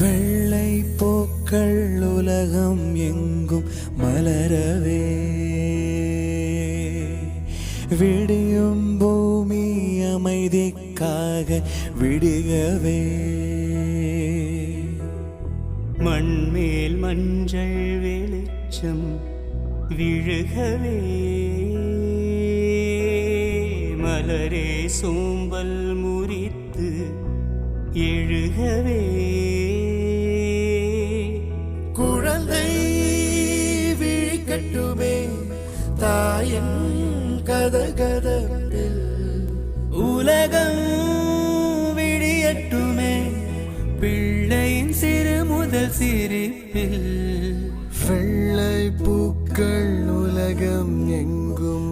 வெள்ளை பூக்கள் உலகம் எங்கும் மலரவே, விடியும் பூமி அமைதிக்காக விடியவே, மண்மேல் மஞ்சள் வெளிச்சம் விழுகவே, மலரே சோம்பல் முறித்து எழுகவே, குழந்தை விழிக்கட்டுமே தாயின் கதகதப்பில், உலகம் விடியட்டுமே பிள்ளையின் சிறு முதல் சிரிப்பில். வெள்ளை பூக்கள் உலகம் எங்கும்